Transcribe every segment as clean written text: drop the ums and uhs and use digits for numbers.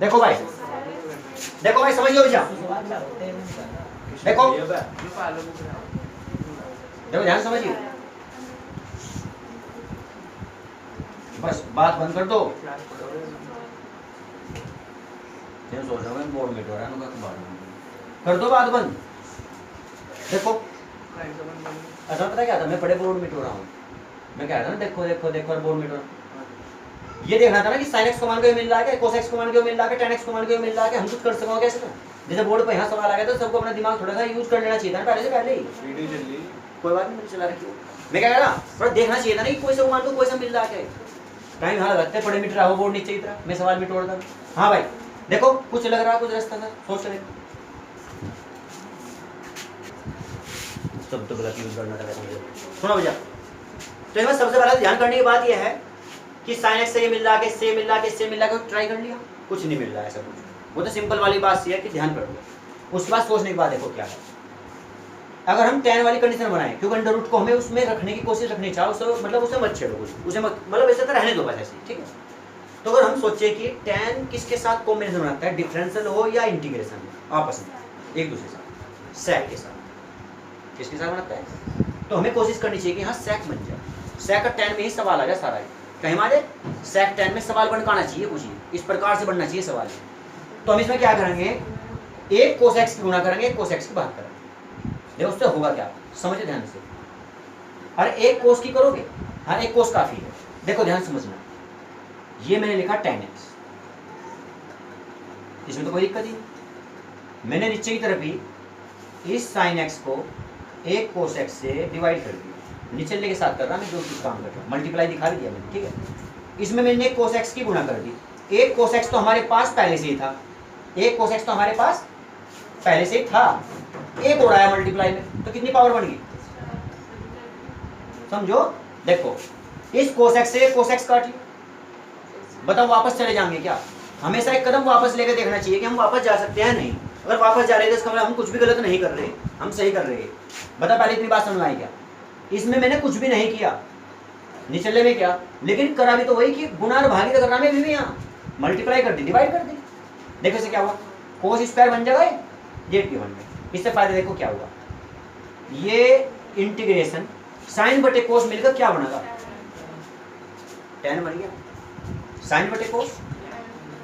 देखो भाई, देखो भाई समझ लो भैया, देखो देखो ध्यान समझिए, बस बात बंद कर दो। सोच रहा हूँ बोर्ड मीट हो रहा है, कर दो बात बंद। देखो अच्छा पता क्या था, मैं बड़े बोर्ड मीट हो रहा हूँ, मैं कह रहा था ना देखो देखो देखो बोर्ड मीट हो रहा, ये देखना था ना कि साइन एक्स को मान के मिल रहा है, कोस एक्स को मान के मिल रहा है, टेन एक्स को मान के मिल रहा है, हम कुछ कर सको कैसे ना। जैसे बोर्ड पे यहाँ सवाल आ गया तो सबको अपना दिमाग थोड़ा सा यूज कर लेना चाहिए था पहले से पहले ही। कोई बात नहीं, मैंने चला रखी, मैं क्या कह रहा थोड़ा देखना चाहिए था ना कि कोई सा मान लो कोई सा मिल रहा है, टाइम यहाँ लगता है, बड़े मीटर हो बोर्ड नीचे की तरह, मैं सवाल भी तोड़ता। हाँ भाई देखो कुछ लग रहा, कुछ रास्ता था, सोच रहे सब तो गलत यूज करना था। सुनो भैया, तो इसमें सबसे पहले ध्यान करने की बात यह है कि साइन एक्स से ये मिल रहा है, इससे मिल रहा है, इससे मिल रहा है, ट्राई कर लिया, कुछ नहीं मिल रहा है ऐसा कुछ, वो तो सिंपल वाली बात सी है कि ध्यान कर लो। उसके बाद सोचने की बात देखो क्या है, अगर हम tan वाली कंडीशन बनाएं, क्योंकि अंडर रूट को हमें उसमें रखने की कोशिश रखनी चाहिए, उसे मतलब उसे मत छेड़ो, उसे मत मतलब ऐसे तो रहने दो बस ऐसे, ठीक है। तो अगर हम सोचे कि tan किसके साथ कॉम्बिनेशन बनाता है, डिफरेंशियल हो या इंटीग्रेशन आपस में एक दूसरे साथ, sec के साथ, किसके साथ बनाता है, तो हमें कोशिश करनी चाहिए कि हाँ sec बन जाए, sec का tan में ही सवाल आ जाए सारा, कहीं हमारे sec tan में सवाल बन आना चाहिए, कुछ इस प्रकार से बनना चाहिए सवाल। तो हम इसमें क्या करेंगे, एक cos x की गुणा करेंगे, एक cos x की बात करेंगे, देखो उससे होगा क्या, समझे ध्यान से। अरे एक कोस की करोगे, हाँ एक कोस काफी है, देखो ध्यान समझना, ये मैंने लिखा tan x, इसमें तो कोई दिक्कत ही नहीं, मैंने नीचे की तरफ ही इस sin x को एक cos x से डिवाइड कर दिया, नीचे लेके साथ कर रहा मैं जो कुछ काम कर रहा हूँ, मल्टीप्लाई दिखा दिया मैंने, ठीक है। इसमें मैंने cos x की गुणा कर दी, एक cos x तो हमारे पास पहले से ही था, एक cos x तो हमारे पास पहले से ही था, एक और आया मल्टीप्लाई में, तो कितनी पावर बन गई समझो। देखो इस cos x से cos x काट लिया, बताओ वापस चले जाएंगे क्या, हमेशा एक कदम वापस लेकर देखना चाहिए कि हम वापस जा सकते हैं नहीं, अगर वापस जा रहे हैं तो इसका मतलब हम कुछ भी गलत नहीं कर रहे, हम सही कर रहे हैं। बता पहले इतनी बात समझ आई क्या, इसमें मैंने कुछ भी नहीं किया, निचले में क्या, लेकिन करा भी तो वही कि गुणा और भागी करना में भी यहाँ मल्टीप्लाई कर दी, डिवाइड कर दी, देखो से क्या हुआ, cos स्क्वायर बन जाएगा जेड की बन गई। इससे फायदा देखो क्या हुआ, ये इंटीग्रेशन साइन बटे कोस मिलकर क्या बनेगा, tan बन गया, साइन बटे कोस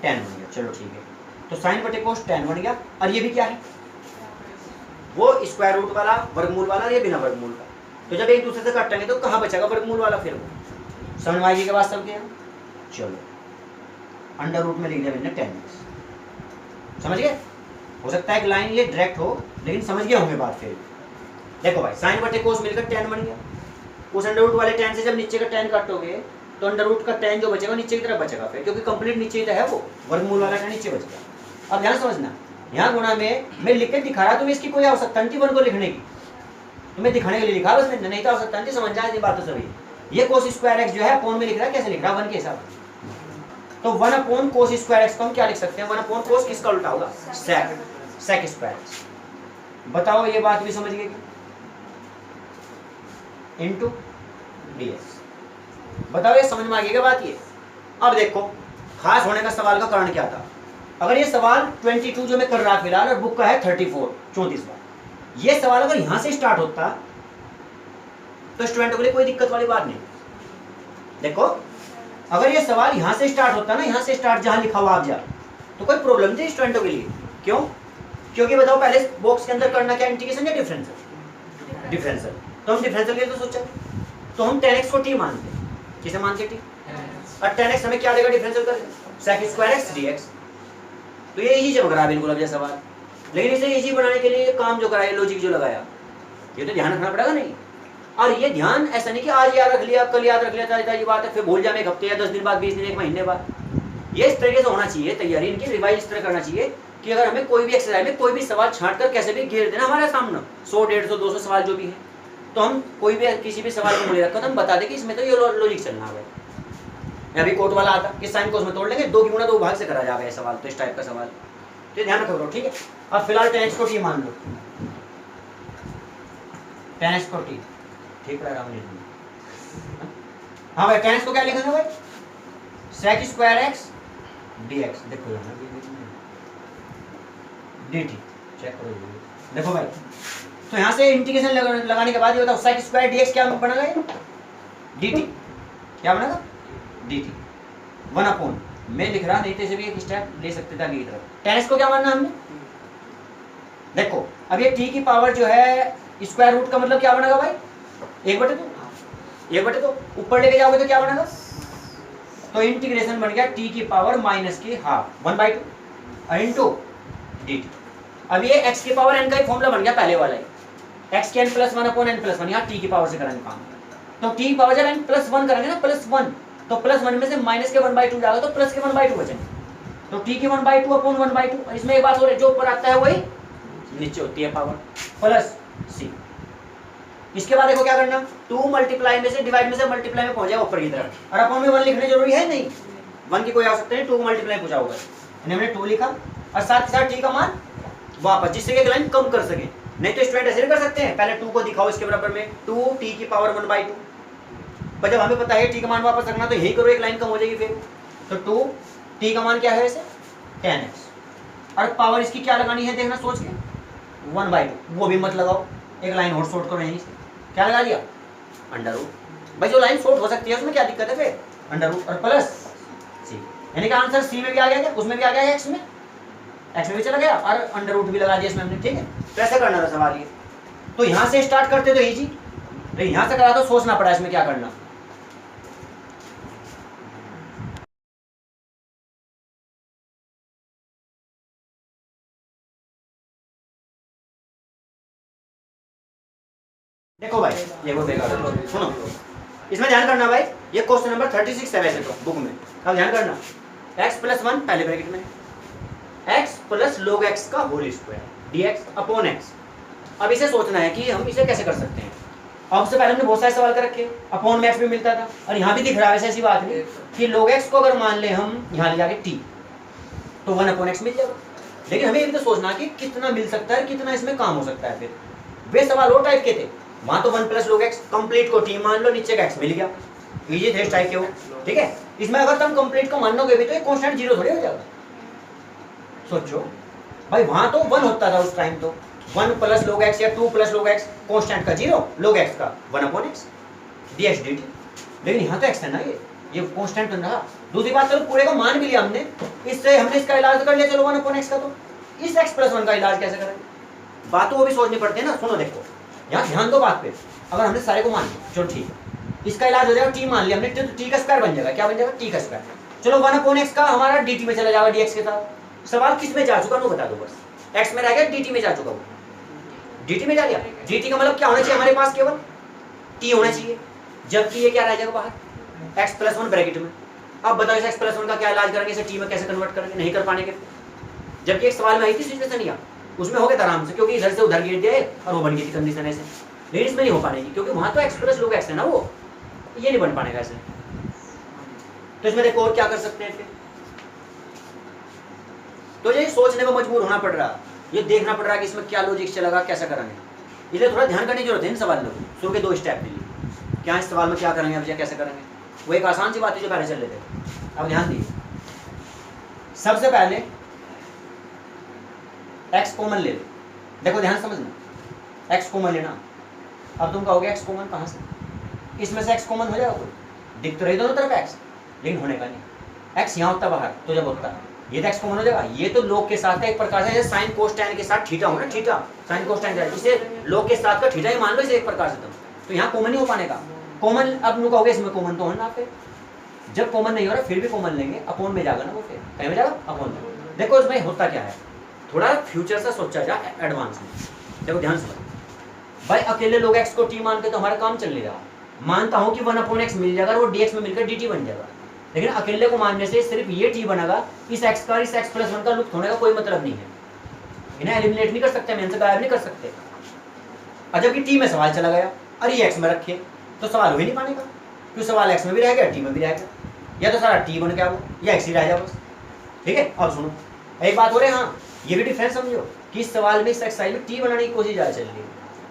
tan बन गया, चलो ठीक है। तो साइन बटे कोस tan बन गया, और ये भी क्या है, वो स्क्वायर रूट वाला वर्गमूल वाला, ये बिना वर्गमूल का, तो जब एक दूसरे से काटेंगे तो कहाँ बचेगा वर्गमूल वाला, फिर वो समझ में आएगी के बाद सबके। चलो अंडर रूट में लिख दिया मैंने tan x, समझ गए, हो सकता है कि लाइन ये डायरेक्ट हो, लेकिन समझ गए होंगे बात। फिर देखो भाई साइन बटे कोस मिलकर tan बन गया, उस अंडर रूट वाले tan से जब नीचे का tan काटोगे तो अंडर रूट का tan जो बचेगा नीचे की तरफ बचेगा, फिर क्योंकि कंप्लीट नीचे ही तो है, वो वर्गमूल वाला का नीचे बचेगा। अब ध्यान समझना, यहाँ गुणा में मैं लिख के दिखा रहा, तुम्हें इसकी कोई आवश्यकता नहीं वन को लिखने की, तुम्हें दिखाने के लिए लिखा बस, नहीं तो आवश्यकता नहीं, समझ जाए बात तो सभी। ये कोस स्क्वायर एक्स जो है अपॉन में लिख रहा है, कैसे लिख रहा है, वन के हिसाब से, तो one upon cos square x को हम क्या लिख सकते हैं, वन अपॉन कोस किसका उल्टा होगा, सेक, सेक स्क्वायर एक्स। बताओ ये बात भी समझ गए इनटू डीएक्स, बताओ ये समझ में आ गई क्या बात ये। अब देखो खास होने का सवाल का कारण क्या था, अगर ये सवाल 22 जो मैं कर रहा फिलहाल और बुक का है 34 बार, ये सवाल अगर यहां से स्टार्ट होता तो स्टूडेंटों के लिए कोई दिक्कत वाली बात नहीं। देखो अगर ये सवाल यहां से स्टार्ट होता ना, यहां से स्टार्ट जहां लिखा हुआ आप जा, तो कोई प्रॉब्लम नहीं स्टूडेंटों के लिए, क्यों, क्योंकि बताओ पहले बॉक्स के अंदर करना क्या, इंटीग्रेशन या डिफरेंशियल, डिफरेंशियल, तो हम डिफरेंशियल के लिए तो सोचा, तो हम tan x को t मानते हैं, किसे मानते t, और tan x हमें क्या देगा, डिफरेंशियल कर sec स्क्वायर x dx, तो ये इजी जब करा बिल्कुल अब जैसा सवाल, लेकिन इसे इजी बनाने के लिए काम जो कराया, लॉजिक जो लगाया, ये तो ध्यान रखना पड़ेगा नहीं। और ये ध्यान ऐसा नहीं कि आज याद रख लिया, कल याद रख लिया, ताजी बात है, फिर भूल जाए एक हफ्ते या 10 दिन बाद, 20 दिन, एक महीने बाद, ये इस तरीके से होना चाहिए तैयारी इनकी, रिवाइज इस तरह करना चाहिए कि अगर हमें कोई भी एक्सरसाइज में कोई भी सवाल छांट कर कैसे भी घेर देना हमारे सामने 100, 150, 200 सवाल जो भी है, तो हम कोई भी किसी भी सवाल को ले रखा तो हम बता दें कि इसमें तो ये लॉजिक चलना है। अभी कोट वाला आता कि साइन को उसमें तोड़ लेंगे, 2 की गुणा 2 भाग से करा जाएगा ये सवाल, तो इस टाइप का सवाल, तो ध्यान रखो, ठीक है। अब फिलहाल tan x को t मान लो, tan x को t ठीक रहेगा, हाँ भाई tan x को क्या लिखेंगे भाई, sec स्क्वायर x dx, देखो यहाँ dt, चेक करो देखो भाई। तो यहाँ से इंटीग्रेशन लगाने के बाद ये बताओ sec स्क्वायर dx क्या बनेगा, ये dt क्या बनेगा, dt 1/, मैं लिख रहा नहीं तो इसे भी एक स्टेप ले सकते थे आगे की तरफ। tan x को क्या मानना हमने, देखो अब ये t की पावर जो है स्क्वायर रूट का मतलब क्या बनेगा भाई, 1/2, 1/2 ऊपर लेके जाओगे तो क्या बनेगा, तो इंटीग्रेशन बन गया t की पावर माइनस की हाफ 1/2 इंटू dt। अब ये x की पावर n का ही फॉर्मूला बन गया पहले वाला ही, x के n + 1/n+1, यहाँ t की पावर से करेंगे काम। तो t की पावर जब n +1 करेंगे ना, +1, तो +1 में से माइनस के 1/2 जाएगा तो प्लस के 1/2 बचेंगे। तो t की 1/2/1/2, इसमें एक बात हो रही है, जो ऊपर आता है वही नीचे होती है पावर, प्लस c। इसके बाद देखो क्या करना, 2 मल्टीप्लाई में से डिवाइड में से मल्टीप्लाई में पहुंच जाएगा ऊपर की तरफ, और अपन में 1 लिखने जरूरी है नहीं, 1 की कोई आवश्यकता नहीं, 2 को मल्टीप्लाई पूछा होगा, हमने 2 लिखा और साथ के साथ t का मान वापस, जिससे कि लाइन कम कर सके। नहीं तो स्टूडेंट ऐसे कर सकते हैं, पहले 2 को दिखाओ इसके बराबर में 2t की पावर 1/2, पर जब हमें पता है t का मान वापस रखना तो यही करो, एक लाइन कम हो जाएगी फिर। तो 2t का मान क्या है वैसे 10x, और पावर इसकी क्या लगानी है देखना सोच के, 1/2, वो भी मत लगाओ, एक लाइन और शॉर्ट करो यहीं से, क्या लगा दिया √। भाई जो लाइन शॉर्ट हो सकती है उसमें क्या दिक्कत है फिर, √, और प्लस c, यानी कि आंसर c में भी आ गया, क्या उसमें भी आ गया, x में भी चला गया, और √, भी लगा दिया इसमें हमने, ठीक है। तो ऐसे करना था सवाल ये। तो यहाँ से स्टार्ट करते तो इजी, तो यहाँ से करा तो सोचना पड़ा इसमें क्या करना। देखो भाई ये वो बेकार है, सुनो इसमें ध्यान करना भाई, ये क्वेश्चन नंबर 36 है वैसे तो बुक में, अब ध्यान करना, x + 1 पहले ब्रैकेट में, x + log x का होल स्क्वायर dx/x। अब इसे सोचना है कि हम इसे कैसे कर सकते हैं। अब से पहले हमने बहुत सारे सवाल कर रखे, अपॉन में x भी मिलता था, और यहाँ भी दिख रहा है वैसे, ऐसी बात नहीं कि log x को अगर मान ले हम यहाँ ले जाके t, तो 1/x मिल जाएगा। लेकिन हमें ये भी तो सोचना कि कितना मिल सकता है, कितना इसमें काम हो सकता है। फिर वे सवाल और टाइप के थे, वहां तो 1 + log x कंप्लीट को t मान लो, नीचे का x मिल गया, इजी थे इस टाइप के वो, ठीक है। इसमें अगर तुम कंप्लीट को मानोगे भी तो ये कांस्टेंट 0 थोड़ी हो जाएगा। सोचो भाई वहां तो 1 होता था उस टाइम, तो 1 + log x या 2 + log x, कांस्टेंट का 0, log x का 1/x dx dt। लेकिन यहाँ तो x है ना, ये कांस्टेंट बन रहा। दूसरी बात, चलो पूरे का मान भी लिया हमने, इससे हमने इसका इलाज कर लिया, चलो 1/x का, तो इस x + 1 का इलाज कैसे करें, बात तो वो भी सोचनी पड़ती है ना। सुनो देखो यहाँ ध्यान दो बात पे, अगर हमने सारे को मान लिया, चलो ठीक है, इसका इलाज हो जाएगा, t मान लिया हमने, तो t का स्क्वायर बन जाएगा, क्या बन जाएगा, t का स्क्वायर। चलो 1/x का हमारा dt में चला जाएगा dx के साथ। सवाल किस में जा चुका वो बता दो बस, x में रह गया, dt में जा चुका, वो dt में जा लिया। dt का मतलब क्या होना चाहिए हमारे पास, केवल t होना चाहिए, जबकि ये क्या रह जाएगा बाहर, x + 1 ब्रैकेट में। अब बताओ इस x + 1 का क्या इलाज करेंगे, इसे t में कैसे कन्वर्ट करेंगे, नहीं कर पाएंगे। जबकि एक सवाल में आई थी सिचुएशन, या उसमें हो गया था आराम से, क्योंकि इधर से उधर गिर दिया और वो बन गई थी कंडीशन ऐसे। लेकिन इसमें नहीं हो पाएगी, क्योंकि वहां तो x + log x है ना, वो ये नहीं बन पाएगा ऐसे। तो इसमें देखो और क्या कर सकते हैं फिर, तो ये सोचने में मजबूर होना पड़ रहा, ये देखना पड़ रहा कि इसमें क्या लॉजिक चलेगा, कैसा करेंगे। इसलिए थोड़ा ध्यान करने की जरूरत है इन सवाल में, शुरू के 2 स्टेप के लिए, क्या इस सवाल में क्या करेंगे, अब ये कैसे करेंगे। वो एक आसान सी बात है जो पहले चल रहे थे। अब ध्यान दीजिए, सबसे पहले x कॉमन ले लो, देखो ध्यान समझना, x कॉमन लेना। अब तुम कहोगे x कॉमन कहाँ से, इसमें से x कॉमन हो जाएगा कोई, दिख तो रही दोनों तरफ x, लेकिन होने का नहीं। x यहाँ होता बाहर, तो जब होता ये तो x कॉमन हो जाएगा। ये तो log के साथ का एक प्रकार से साइन कोस tan के साथ थीटा हो ना, थीटा साइन कोस tan, इसे log के साथ का थीटा ही मान लो इसे एक प्रकार से। तो यहाँ कॉमन नहीं हो पाने का, कॉमन अब तुम कहोगे इसमें कॉमन तो होना, फिर जब कॉमन नहीं हो रहा फिर भी कॉमन लेंगे, अपॉन में जाएगा ना वो, फिर कहीं में जाएगा अपॉन में। देखो इसमें होता क्या है, थोड़ा फ्यूचर से सोचा जाए एडवांस में। देखो ध्यान से भाई, अकेले लोग x को t मान के तो हमारा काम चल नहीं रहा। मानता हूं कि 1/x मिल जाएगा, वो dx में मिलकर dt बन जाएगा, लेकिन अकेले को मानने से सिर्फ ये t बनेगा, इस x का इस x + 1 का लुप्त होने का कोई मतलब नहीं है। इन्हें एलिमिनेट नहीं कर सकते, हम इनसे गायब नहीं कर सकते। और जबकि t में सवाल चला गया, अरे ये x में रखे तो सवाल हो ही नहीं पाने का, क्योंकि सवाल x में भी रह गया, t में भी रह गया, या तो सारा t बन गया वो, या x ही रह जाए बस। ठीक है, अब सुनो एक बात हो रही है, हाँ ये भी डिफरेंस समझो कि इस सवाल में, इस एक्सरसाइज में टी बनाने की कोशिश ज़्यादा चल रही है।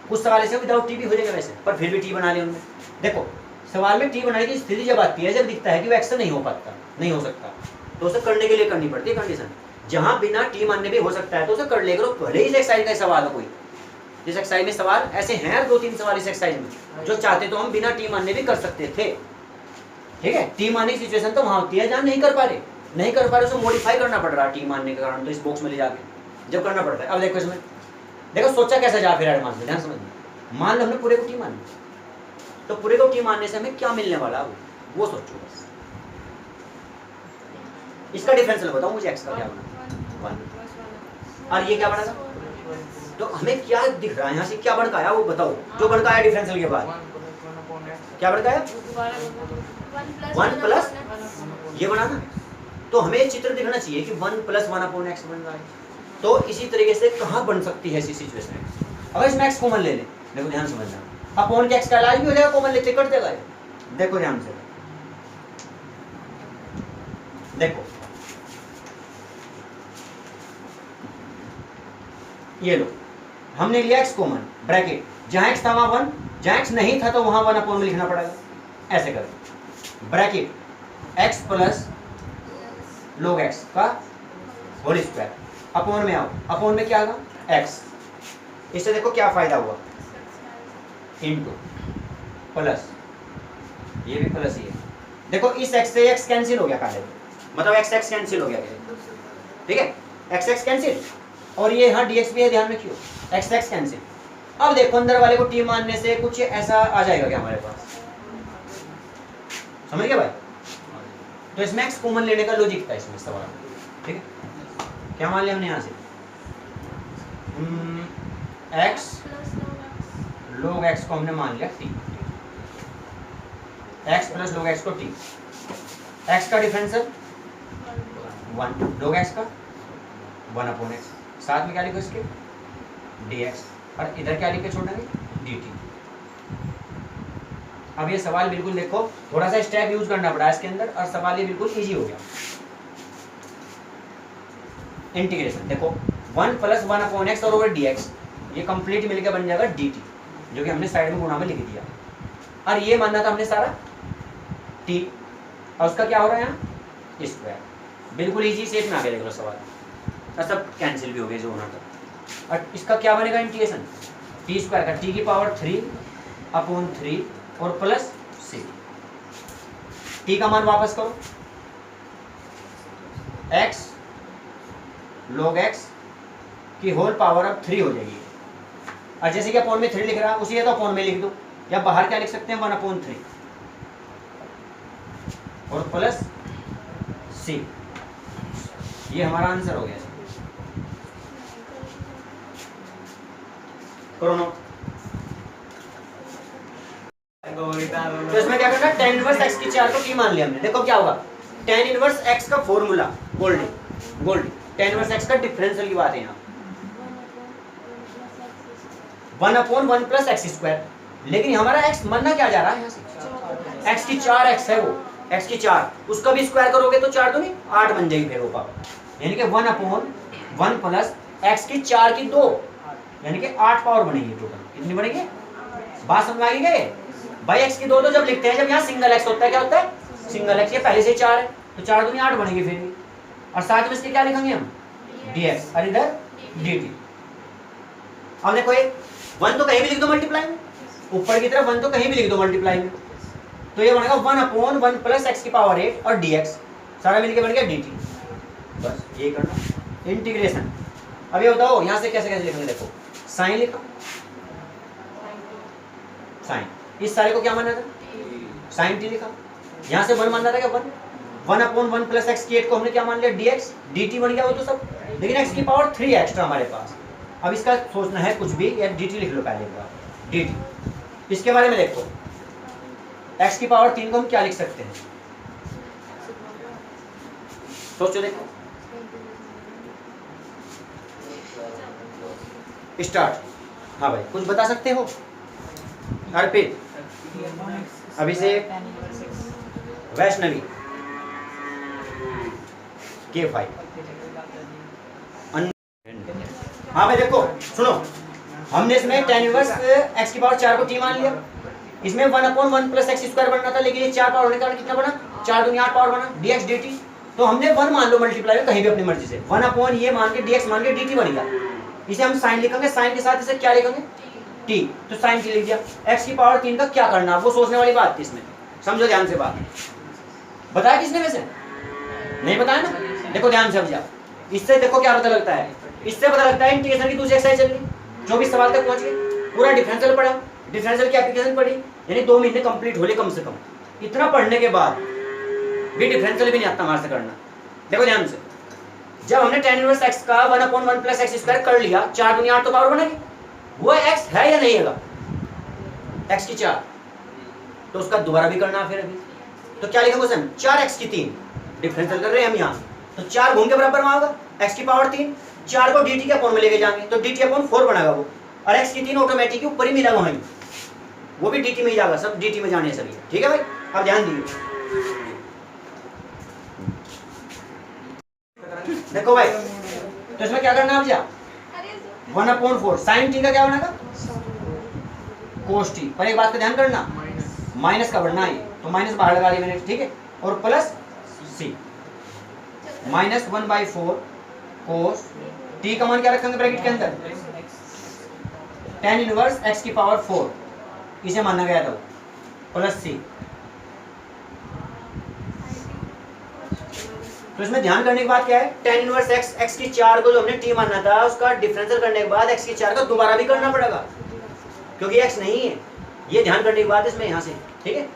कुछ सवाल ऐसे विदाउट टी भी हो जाएगा वैसे, पर फिर भी टी बना लिया उनमें। देखो सवाल में टी बनाने की स्थिति जब आती है, जब दिखता है कि वो एक्शन नहीं हो पाता, नहीं हो सकता, तो उसे करने के लिए करनी पड़ती है कंडीशन। जहां बिना टी मानने भी हो सकता है तो उसे कर ले करो, भले ही इस एक्सरसाइज का सवाल हो कोई। इस एक्सरसाइज में सवाल ऐसे हैं 2-3 सवाल इस एक्सरसाइज में जो चाहते तो हम बिना टी मानने भी कर सकते थे। ठीक है, टी मानने की सिचुएशन तो वहां होती है जहां नहीं कर पा रहे उसे मॉडिफाई करना पड़ रहा है टी मानने के कारण, तो इस बॉक्स में ले जाके जब करना पड़ता है। अब देखो इसमें देखो सोचा कैसा जा फिर एडवांस में, ध्यान समझना। मान लो हमने पूरे को टी मान लिया, तो पूरे को टी मानने से हमें क्या मिलने वाला है वो सोचो बस। इसका डिफरेंशियल बताओ मुझे, एक्स का क्या बना 1 और ये क्या बना था, तो हमें क्या दिख रहा है यहाँ से, क्या भड़काया वो बताओ, जो भड़काया डिफरेंशियल के बाद क्या भड़काया 1 प्लस ये बना ना, तो हमें चित्र दिखना चाहिए कि 1 + 1/x बन रहा है। तो इसी तरीके से कहाँ बन सकती है ऐसी सिचुएशन, अगर इसमें x कॉमन ले लें, देखो ध्यान समझना, अपॉन के x का इलाज भी हो जाएगा, कॉमन लेते कट देगा। देखो ध्यान से देखो, ये लो हमने लिया x कॉमन, ब्रैकेट जहां x था वहां 1, जहां x नहीं था तो वहां 1 में लिखना पड़ेगा। ऐसे करो bracket x plus log x का होल स्क्वायर, अपॉन में आओ, अपॉन में क्या आएगा x, इससे देखो क्या फायदा हुआ, इनटू प्लस ये भी प्लस ही है। देखो इस x से x कैंसिल हो गया, काले मतलब x x कैंसिल हो गया, ठीक है x x कैंसिल, और ये यहाँ dx भी है, ध्यान रखियो x x कैंसिल। अब देखो अंदर वाले को t मानने से कुछ ऐसा आ जाएगा क्या हमारे पास, समझ गया भाई। तो इसमें x कॉमन लेने का लॉजिक था इसमें सवाल, ठीक है। क्या मान लिया हमने यहाँ से x log x को हमने मान लिया t, x plus log x को t, x का डिफरेंशियल 1, log x का 1/x, साथ में क्या लिखो इसके dx, और इधर क्या लिख के छोड़ेंगे dt। अब ये सवाल बिल्कुल देखो थोड़ा सा स्टेप यूज करना पड़ा इसके अंदर, और सवाल ये बिल्कुल इजी हो गया। इंटीग्रेशन देखो 1 + 1/x और ओवर dx, ये कंप्लीट मिलकर बन जाएगा dt, जो कि हमने साइड में गुणा में लिख दिया, और ये मानना था हमने सारा t, और उसका क्या हो रहा है यहाँ स्क्वायर, बिल्कुल इजी शेप में आ गया। देख लो सवाल और सब कैंसिल भी हो गए जो होना था। और इसका क्या बनेगा इंटीग्रेशन t² का t की पावर 3/3 और प्लस c, t का मान वापस करो x log x की होल पावर अब 3 हो जाएगी, और जैसे कि अपॉन में 3 लिख रहा है उसी है तो अपॉन में लिख दो, या बाहर क्या लिख सकते हैं 1/3 और प्लस c, ये हमारा आंसर हो गया। करो नोट। तो इसमें क्या करना है, tan इनवर्स x की 4 को t मान लिया हमने। देखो क्या होगा, tan इनवर्स x का फॉर्मूला गोल्डी tan इनवर्स x का डिफरेंशियल की बात है यहाँ 1/1 + x², लेकिन हमारा x मानना क्या जा रहा है यहाँ से, x की 4x है वो, x की 4, उसका भी स्क्वायर करोगे तो 4 तो नहीं 8 बन जाएगी फिर वो पावर, यानी कि 1/1 प्लस x की 4 की 2, यानी कि 8 पावर बनेगी टोटल। कितनी बनेगी, बात समझ आ गई भाई। x की 2 तो जब लिखते हैं जब यहाँ सिंगल x होता है, क्या होता है सिंगल x, ये पहले से 4 है तो 4 दूनी 8 बनेगी फिर भी, और साथ में इसके क्या लिखेंगे हम dx, और इधर dt। अब देखो एक 1 तो कहीं भी लिख दो मल्टीप्लाई में, ऊपर की तरफ 1 तो कहीं भी लिख दो मल्टीप्लाई में, तो ये बनेगा 1/1 प्लस x की पावर 8 और dx, सारा मिलके बन गया dt। बस ये करना इंटीग्रेशन। अब ये बताओ यहाँ से कैसे कैसे लिखेंगे, देखो साइन लिखा, साइन, इस सारे को क्या मानना था साइन t लिखा, यहाँ से 1 मानना था क्या 1/1 प्लस x की 8 को हमने क्या मान लिया dx, dt बन गया वो तो सब, लेकिन x की पावर 3 एक्स्ट्रा हमारे पास। अब इसका सोचना है कुछ भी, या dt लिख लो पहले बार dt। इसके बारे में देखो x की पावर 3 को हम क्या लिख सकते हैं, सोचो देखो स्टार्ट। हाँ भाई कुछ बता सकते हो अर्पित, अभिषेक, वैष्णवी, K5। हाँ भाई देखो सुनो, हमने इसमें tan इनवर्स x की पावर 4 को t मान लिया, इसमें 1/1 प्लस x² बनना था, लेकिन ये 4 पावर होने के कारण कितना बना 4 दूनी 8 पावर बना dx dt। तो तो हमने 1 मान लो मल्टीप्लाई में कहीं भी अपनी मर्जी से, 1 अपॉन ये मान के dx मान के dt बन गया। इसे हम साइन लिखेंगे, साइन के साथ इसे क्या लिखेंगे t, तो साइन t लिख दिया। x की पावर 3 का क्या करना, वो सोचने वाली बात थी इसमें, समझो ध्यान से बात। बताया किसने वैसे, नहीं बताया ना, देखो ध्यान से समझा। इससे देखो क्या पता लगता है, इससे पता लगता है इंटीग्रेशन की दूसरी एक्सरसाइज चल रही, 24 सवाल तक पहुंच गए, पूरा डिफरेंशियल पढ़ा, डिफरेंशियल की एप्लीकेशन पढ़ी, यानी 2 महीने कंप्लीट हो ले कम से कम। इतना पढ़ने के बाद भी डिफरेंशियल भी नहीं आता हमारे से करना। देखो ध्यान से, जब हमने tan इनवर्स x का 1/1 + x² कर लिया, 4 दूनी 8 तो पावर बनेगी, वो x है या नहीं है x की 4, तो उसका दोबारा भी करना फिर अभी, तो क्या लिखेंगे क्वेश्चन 4x की 3, डिफरेंशियल कर रहे हैं हम यहाँ, तो 4 घूम के बराबर में होगा x की पावर 3, 4 को dt के अपॉन में लेके जाएंगे तो dt/4 बनेगा वो, और x की 3 ऑटोमेटिक ऊपर ही मिलेगा वहीं, वो भी dt में ही जाएगा, सब dt में जाने सभी, ठीक है भाई। अब ध्यान दीजिए, देखो भाई, तो इसमें क्या करना है, आप जा 1/4 sin t का क्या बनेगा cos t, पर एक बात का ध्यान करना, माइनस का बढ़ना है, तो माइनस बाहर लगा दिया मैंने, ठीक है, और प्लस c -1/4 cos t का मान क्या रखेंगे ब्रैकेट के अंदर, tan इनवर्स x की पावर 4, इसे माना गया था, प्लस c। तो इसमें ध्यान करने की बात क्या है, tan इनवर्स x की 4 को जो हमने t माना था, उसका डिफरेंशियल करने के बाद x की 4 का दोबारा भी करना पड़ेगा, क्योंकि x नहीं है, ये ध्यान करने की बात है इसमें यहाँ से, ठीक है।